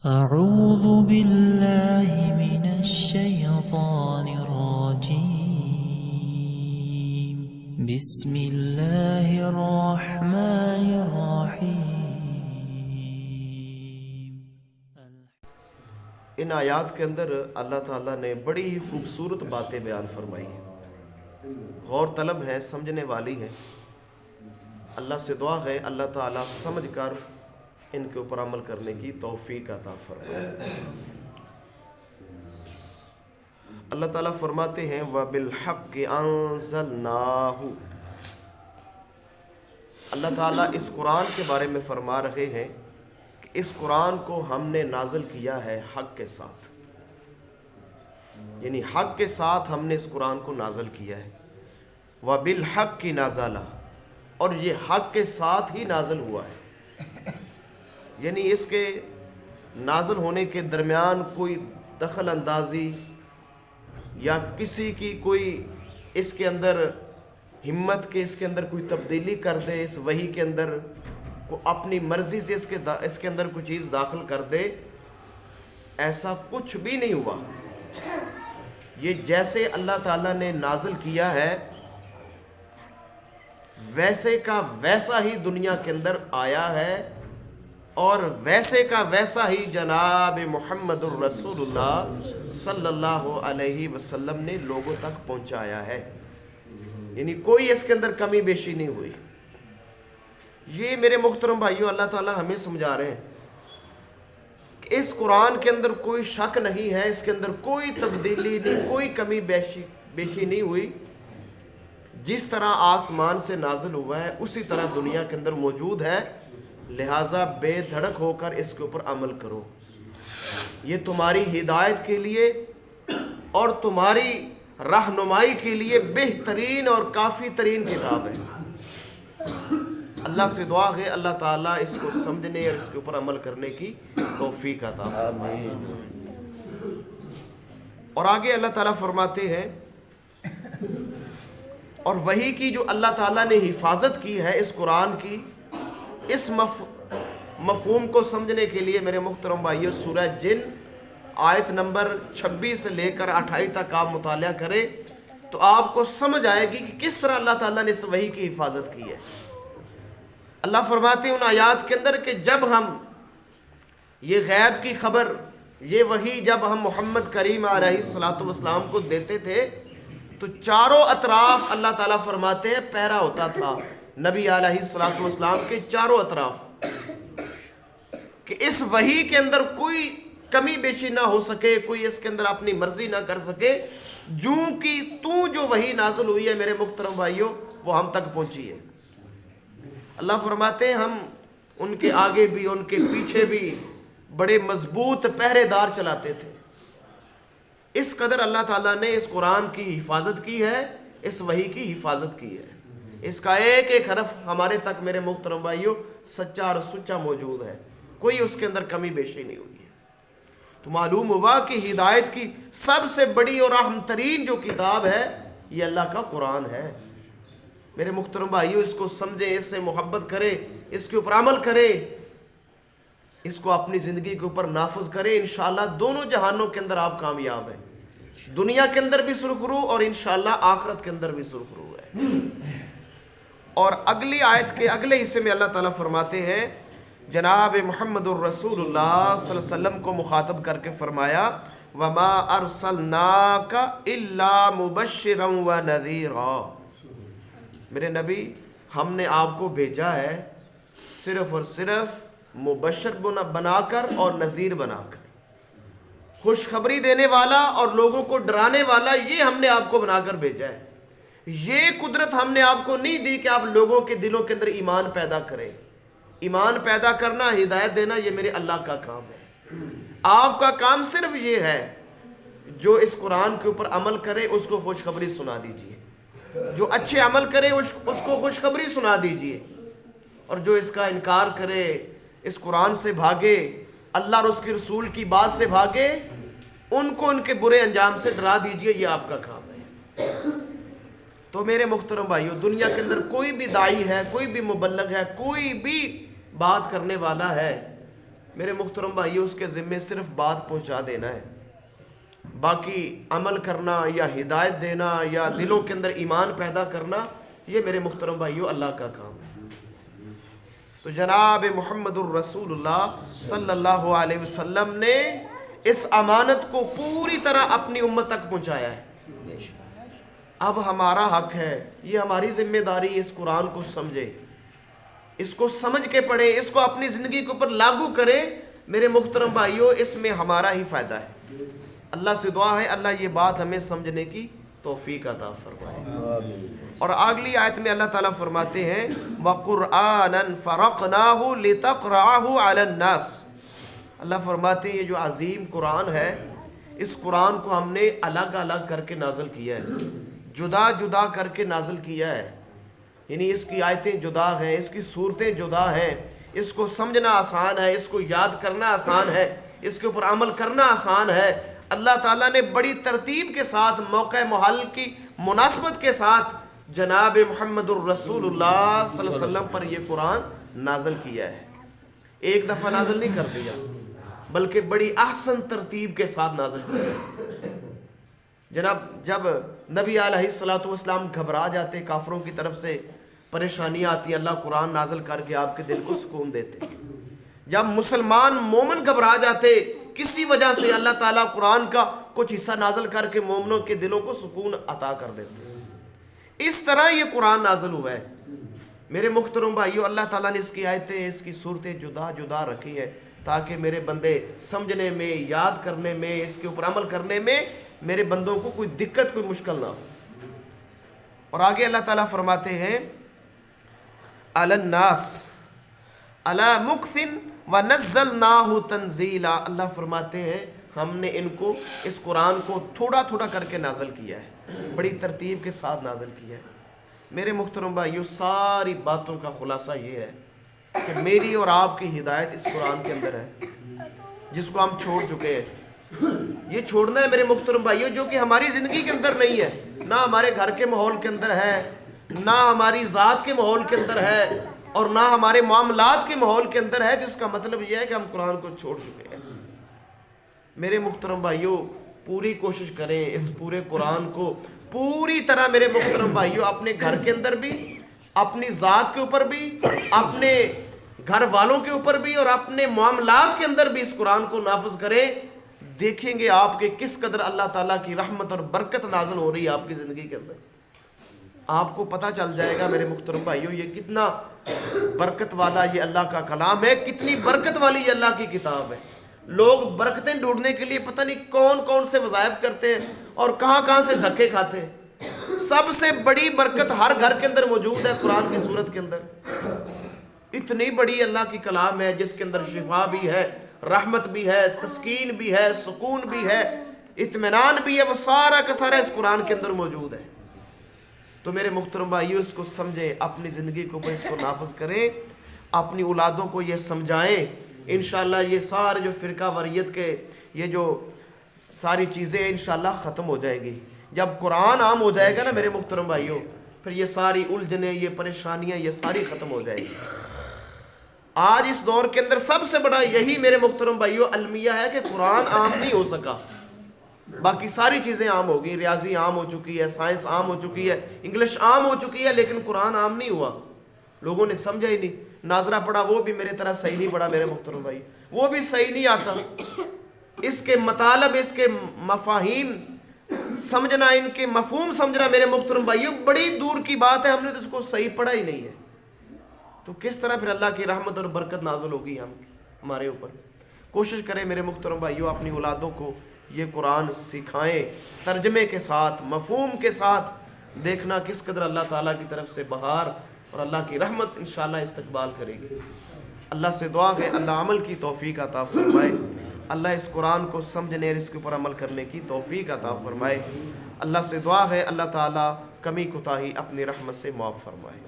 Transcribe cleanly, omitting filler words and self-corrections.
أعوذ بالله من الشيطان الرجيم بسم الله الرحمن الرحيم. ان آیات کے اندر اللہ تعالیٰ نے بڑی ہی خوبصورت باتیں بیان فرمائی ہیں، غور طلب ہیں، سمجھنے والی ہیں۔ اللہ سے دعا ہے اللہ تعالیٰ سمجھ کر ان کے اوپر عمل کرنے کی توفیق عطا فرمائے۔ اللہ تعالیٰ فرماتے ہیں وَبِالْحَقِّ أَنزَلْنَاهُ۔ اللہ تعالیٰ اس قرآن کے بارے میں فرما رہے ہیں کہ اس قرآن کو ہم نے نازل کیا ہے حق کے ساتھ، یعنی حق کے ساتھ ہم نے اس قرآن کو نازل کیا ہے۔ وَبِالْحَقِّ نَزَلَ، اور یہ حق کے ساتھ ہی نازل ہوا ہے، یعنی اس کے نازل ہونے کے درمیان کوئی دخل اندازی یا کسی کی کوئی اس کے اندر ہمت کے اس کے اندر کوئی تبدیلی کر دے، اس وحی کے اندر کو اپنی مرضی سے اس کے اندر کوئی چیز داخل کر دے، ایسا کچھ بھی نہیں ہوا۔ یہ جیسے اللہ تعالیٰ نے نازل کیا ہے ویسے کا ویسا ہی دنیا کے اندر آیا ہے، اور ویسے کا ویسا ہی جناب محمد الرسول اللہ صلی اللہ علیہ وسلم نے لوگوں تک پہنچایا ہے، یعنی کوئی اس کے اندر کمی بیشی نہیں ہوئی۔ یہ میرے محترم بھائیوں اللہ تعالیٰ ہمیں سمجھا رہے ہیں کہ اس قرآن کے اندر کوئی شک نہیں ہے، اس کے اندر کوئی تبدیلی نہیں، کوئی کمی بیشی نہیں ہوئی۔ جس طرح آسمان سے نازل ہوا ہے اسی طرح دنیا کے اندر موجود ہے، لہٰذا بے دھڑک ہو کر اس کے اوپر عمل کرو۔ یہ تمہاری ہدایت کے لیے اور تمہاری رہنمائی کے لیے بہترین اور کافی ترین کتاب ہے۔ اللہ سے دعا ہے اللہ تعالیٰ اس کو سمجھنے اور اس کے اوپر عمل کرنے کی توفیق عطا فرمائے۔ اور آگے اللہ تعالیٰ فرماتے ہیں اور وحی کی جو اللہ تعالیٰ نے حفاظت کی ہے اس قرآن کی، اس مفہوم کو سمجھنے کے لیے میرے محترم بھائیوں سورہ جن آیت نمبر 26 سے لے کر 28 تک آپ مطالعہ کریں تو آپ کو سمجھ آئے گی کہ کس طرح اللہ تعالیٰ نے اس وحی کی حفاظت کی ہے۔ اللہ فرماتے ہیں ان آیات کے اندر کہ جب ہم یہ غیب کی خبر، یہ وحی جب ہم محمد کریم علیہ السلام کو دیتے تھے تو چاروں اطراف اللہ تعالیٰ فرماتے ہیں پہرا ہوتا تھا نبی علیہ السلام کے چاروں اطراف، کہ اس وحی کے اندر کوئی کمی بیشی نہ ہو سکے، کوئی اس کے اندر اپنی مرضی نہ کر سکے، جو وحی نازل ہوئی ہے میرے محترم بھائیوں وہ ہم تک پہنچی ہے۔ اللہ فرماتے ہیں ہم ان کے آگے بھی ان کے پیچھے بھی بڑے مضبوط پہرے دار چلاتے تھے۔ اس قدر اللہ تعالیٰ نے اس قرآن کی حفاظت کی ہے، اس وحی کی حفاظت کی ہے۔ اس کا ایک ایک حرف ہمارے تک میرے محترم بھائیوں سچا اور سچا موجود ہے، کوئی اس کے اندر کمی بیشی نہیں ہوئی ہے۔ تو معلوم ہوا کہ ہدایت کی سب سے بڑی اور اہم ترین جو کتاب ہے یہ اللہ کا قرآن ہے۔ میرے محترم بھائیوں اس کو سمجھیں، اس سے محبت کریں، اس کے اوپر عمل کریں، اس کو اپنی زندگی کے اوپر نافذ کریں، انشاءاللہ دونوں جہانوں کے اندر آپ کامیاب ہیں، دنیا کے اندر بھی سرخرو اور انشاءاللہ آخرت کے اندر بھی سرخرو ہے۔ اور اگلی آیت کے اگلے حصے میں اللہ تعالیٰ فرماتے ہیں جناب محمد الرسول اللہ صلی اللہ علیہ وسلم کو مخاطب کر کے فرمایا وَمَا أَرْسَلْنَاكَ إِلَّا مُبَشِّرًا وَنَذِيرًا، میرے نبی ہم نے آپ کو بھیجا ہے صرف اور صرف مبشر بنا کر اور نذیر بنا کر، خوشخبری دینے والا اور لوگوں کو ڈرانے والا، یہ ہم نے آپ کو بنا کر بھیجا ہے۔ یہ قدرت ہم نے آپ کو نہیں دی کہ آپ لوگوں کے دلوں کے اندر ایمان پیدا کریں۔ ایمان پیدا کرنا، ہدایت دینا یہ میرے اللہ کا کام ہے۔ آپ کا کام صرف یہ ہے جو اس قرآن کے اوپر عمل کرے اس کو خوشخبری سنا دیجئے، جو اچھے عمل کرے اس کو خوشخبری سنا دیجئے، اور جو اس کا انکار کرے، اس قرآن سے بھاگے، اللہ اور اس کے رسول کی بات سے بھاگے، ان کو ان کے برے انجام سے ڈرا دیجئے، یہ آپ کا کام ہے۔ تو میرے محترم بھائیوں دنیا کے اندر کوئی بھی داعی ہے، کوئی بھی مبلغ ہے، کوئی بھی بات کرنے والا ہے، میرے محترم بھائیو اس کے ذمے صرف بات پہنچا دینا ہے، باقی عمل کرنا یا ہدایت دینا یا دلوں کے اندر ایمان پیدا کرنا یہ میرے محترم بھائیو اللہ کا کام ہے۔ تو جناب محمد الرسول اللہ صلی اللہ علیہ وسلم نے اس امانت کو پوری طرح اپنی امت تک پہنچایا ہے۔ اب ہمارا حق ہے، یہ ہماری ذمہ داری، اس قرآن کو سمجھے، اس کو سمجھ کے پڑھیں، اس کو اپنی زندگی کے اوپر لاگو کریں۔ میرے محترم بھائیو اس میں ہمارا ہی فائدہ ہے۔ اللہ سے دعا ہے اللہ یہ بات ہمیں سمجھنے کی توفیق عطا فرمائے۔ اور اگلی آیت میں اللہ تعالیٰ فرماتے ہیں وَقُرْآنًا فَرَقْنَاهُ لِتَقْرَعَهُ عَلَى النَّاسِ، اللہ فرماتے ہیں یہ جو عظیم قرآن ہے، اس قرآن کو ہم نے الگ الگ کر کے نازل کیا ہے، جدا جدا کر کے نازل کیا ہے، یعنی اس کی آیتیں جدا ہیں، اس کی صورتیں جدا ہیں، اس کو سمجھنا آسان ہے، اس کو یاد کرنا آسان ہے، اس کے اوپر عمل کرنا آسان ہے۔ اللہ تعالیٰ نے بڑی ترتیب کے ساتھ، موقع محل کی مناسبت کے ساتھ جناب محمد الرسول اللہ صلی اللہ علیہ وسلم پر یہ قرآن نازل کیا ہے۔ ایک دفعہ نازل نہیں کر دیا بلکہ بڑی احسن ترتیب کے ساتھ نازل کیا ہے۔ جناب جب نبی علیہ السلام گھبرا جاتے، کافروں کی طرف سے پریشانیاں آتی، اللہ قرآن نازل کر کے آپ کے دل کو سکون دیتے۔ جب مسلمان مومن گھبرا جاتے کسی وجہ سے، اللہ تعالیٰ قرآن کا کچھ حصہ نازل کر کے مومنوں کے دلوں کو سکون عطا کر دیتے۔ اس طرح یہ قرآن نازل ہوا ہے۔ میرے محترم بھائیو اللہ تعالیٰ نے اس کی آیتیں، اس کی صورتیں جدا جدا رکھی ہے تاکہ میرے بندے سمجھنے میں، یاد کرنے میں، اس کے اوپر عمل کرنے میں میرے بندوں کو کوئی دقت، کوئی مشکل نہ ہو۔ اور آگے اللہ تعالیٰ فرماتے ہیں علی الناس علی مکثن ونزلناہ تنزیلا، اللہ فرماتے ہیں ہم نے ان کو، اس قرآن کو تھوڑا تھوڑا کر کے نازل کیا ہے، بڑی ترتیب کے ساتھ نازل کیا ہے۔ میرے محترم بھائیو ساری باتوں کا خلاصہ یہ ہے کہ میری اور آپ کی ہدایت اس قرآن کے اندر ہے، جس کو ہم چھوڑ چکے ہیں۔ یہ چھوڑنا ہے میرے محترم بھائیو جو کہ ہماری زندگی کے اندر نہیں ہے، نہ ہمارے گھر کے ماحول کے اندر ہے، نہ ہماری ذات کے ماحول کے اندر ہے، اور نہ ہمارے معاملات کے ماحول کے اندر ہے، جس کا مطلب یہ ہے کہ ہم قرآن کو چھوڑ چکے ہیں۔ میرے محترم بھائیو پوری کوشش کریں اس پورے قرآن کو پوری طرح، میرے محترم بھائیو اپنے گھر کے اندر بھی، اپنی ذات کے اوپر بھی، اپنے گھر والوں کے اوپر بھی، اور اپنے معاملات کے اندر بھی اس قرآن کو نافذ کریں۔ دیکھیں گے آپ کے کس قدر اللہ تعالیٰ کی رحمت اور برکت نازل ہو رہی ہے آپ کی زندگی کے اندر۔ آپ کو پتہ چل جائے گا میرے محترم بھائیو یہ کتنا برکت والا یہ اللہ کا کلام ہے، کتنی برکت والی یہ اللہ کی کتاب ہے۔ لوگ برکتیں ڈھونڈنے کے لیے پتہ نہیں کون کون سے وظائف کرتے ہیں اور کہاں کہاں سے دھکے کھاتے ہیں۔ سب سے بڑی برکت ہر گھر کے اندر موجود ہے قرآن کی صورت کے اندر۔ اتنی بڑی اللہ کی کلام ہے جس کے اندر شفا بھی ہے، رحمت بھی ہے، تسکین بھی ہے، سکون بھی ہے، اطمینان بھی ہے، وہ سارا کا سارا اس قرآن کے اندر موجود ہے۔ تو میرے محترم بھائیو اس کو سمجھیں، اپنی زندگی کو اس کو نافذ کریں، اپنی اولادوں کو یہ سمجھائیں۔ انشاءاللہ یہ سارے جو فرقہ واریت کے یہ جو ساری چیزیں انشاءاللہ ختم ہو جائیں گی۔ جب قرآن عام ہو جائے گا نا میرے محترم بھائیو، پھر یہ ساری الجھنیں، یہ پریشانیاں، یہ ساری ختم ہو جائیں گی۔ آج اس دور کے اندر سب سے بڑا یہی میرے محترم بھائیو المیہ ہے کہ قرآن عام نہیں ہو سکا۔ باقی ساری چیزیں عام ہو گئی، ریاضی عام ہو چکی ہے، سائنس عام ہو چکی ہے، انگلش عام ہو چکی ہے، لیکن قرآن عام نہیں ہوا۔ لوگوں نے سمجھا ہی نہیں۔ ناظرہ پڑھا وہ بھی میرے طرح صحیح نہیں پڑھا میرے محترم بھائی، وہ بھی صحیح نہیں آتا۔ اس کے مطالب، اس کے مفاہیم سمجھنا، ان کے مفہوم سمجھنا میرے محترم بھائیوں بڑی دور کی بات ہے۔ ہم نے تو اس کو صحیح پڑھا ہی نہیں ہے، تو کس طرح پھر اللہ کی رحمت اور برکت نازل ہوگی ہمارے اوپر۔ کوشش کریں میرے محترم بھائیوں اپنی اولادوں کو یہ قرآن سکھائیں، ترجمے کے ساتھ، مفہوم کے ساتھ۔ دیکھنا کس قدر اللہ تعالیٰ کی طرف سے بہار اور اللہ کی رحمت انشاءاللہ استقبال کرے گی۔ اللہ سے دعا ہے اللہ عمل کی توفیق عطا فرمائے، اللہ اس قرآن کو سمجھنے اور اس کے اوپر عمل کرنے کی توفیق عطا فرمائے۔ اللہ سے دعا ہے اللہ تعالیٰ کمی کوتاہی اپنی رحمت سے معاف فرمائے۔